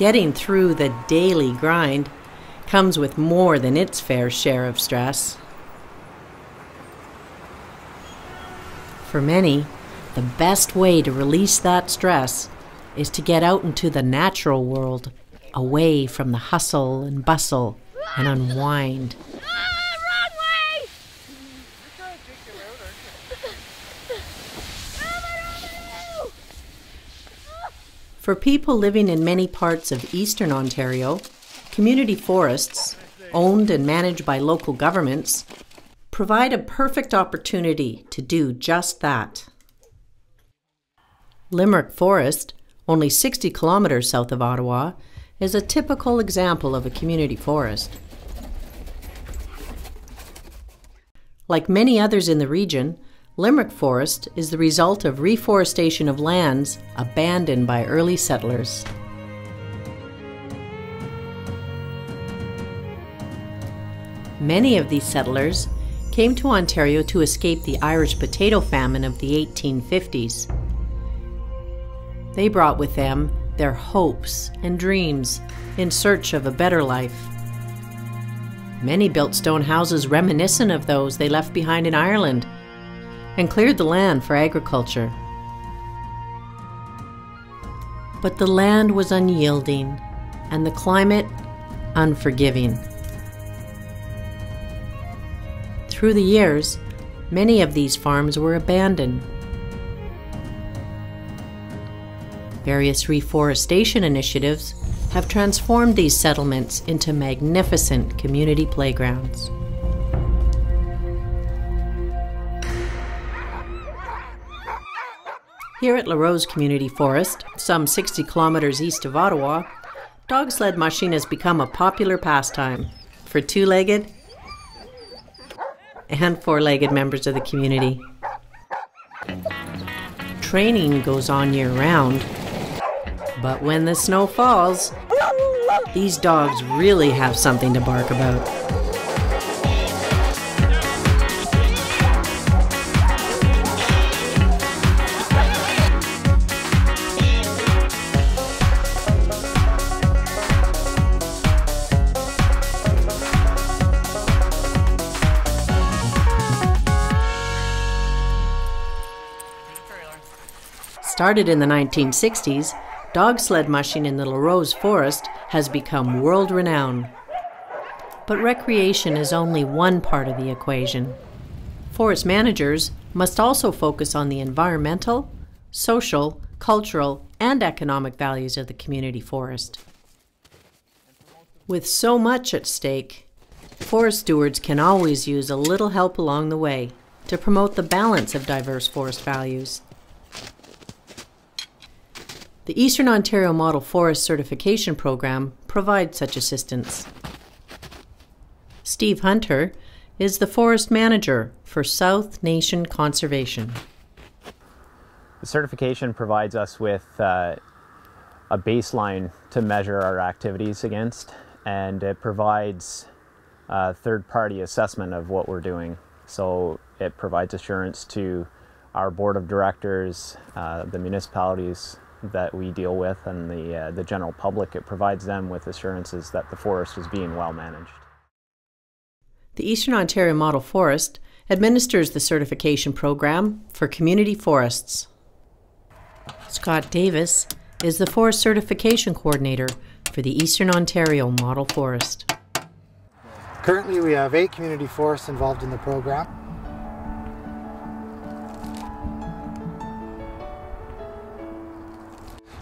Getting through the daily grind comes with more than its fair share of stress. For many, the best way to release that stress is to get out into the natural world, away from the hustle and bustle, and unwind. For people living in many parts of eastern Ontario, community forests, owned and managed by local governments, provide a perfect opportunity to do just that. Limerick Forest, only 60 kilometers south of Ottawa, is a typical example of a community forest. Like many others in the region, Limerick Forest is the result of reforestation of lands abandoned by early settlers. Many of these settlers came to Ontario to escape the Irish potato famine of the 1850s. They brought with them their hopes and dreams in search of a better life. Many built stone houses reminiscent of those they left behind in Ireland and cleared the land for agriculture. But the land was unyielding and the climate unforgiving. Through the years, many of these farms were abandoned. Various reforestation initiatives have transformed these settlements into magnificent community playgrounds. Here at La Rose Community Forest, some 60 kilometers east of Ottawa, dog sled mushing has become a popular pastime for two-legged and four-legged members of the community. Training goes on year-round, but when the snow falls, these dogs really have something to bark about. Started in the 1960s, dog sled mushing in the La Rose Forest has become world-renowned. But recreation is only one part of the equation. Forest managers must also focus on the environmental, social, cultural, and economic values of the community forest. With so much at stake, forest stewards can always use a little help along the way to promote the balance of diverse forest values. The Eastern Ontario Model Forest Certification Program provides such assistance. Steve Hunter is the Forest Manager for South Nation Conservation. The certification provides us with a baseline to measure our activities against, and it provides a third-party assessment of what we're doing. So it provides assurance to our board of directors, the municipalities that we deal with, and the general public. It provides them with assurances that the forest is being well managed. The Eastern Ontario Model Forest administers the certification program for community forests. Scott Davis is the Forest Certification Coordinator for the Eastern Ontario Model Forest. Currently we have 8 community forests involved in the program.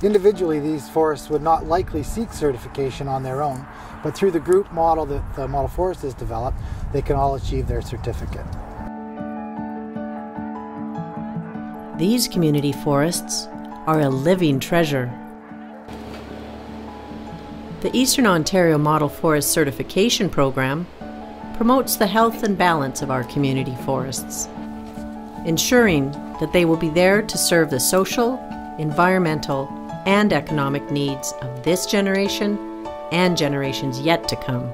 Individually, these forests would not likely seek certification on their own, but through the group model that the Model Forest has developed, they can all achieve their certificate. These community forests are a living treasure. The Eastern Ontario Model Forest Certification Program promotes the health and balance of our community forests, ensuring that they will be there to serve the social, environmental, and economic needs of this generation and generations yet to come.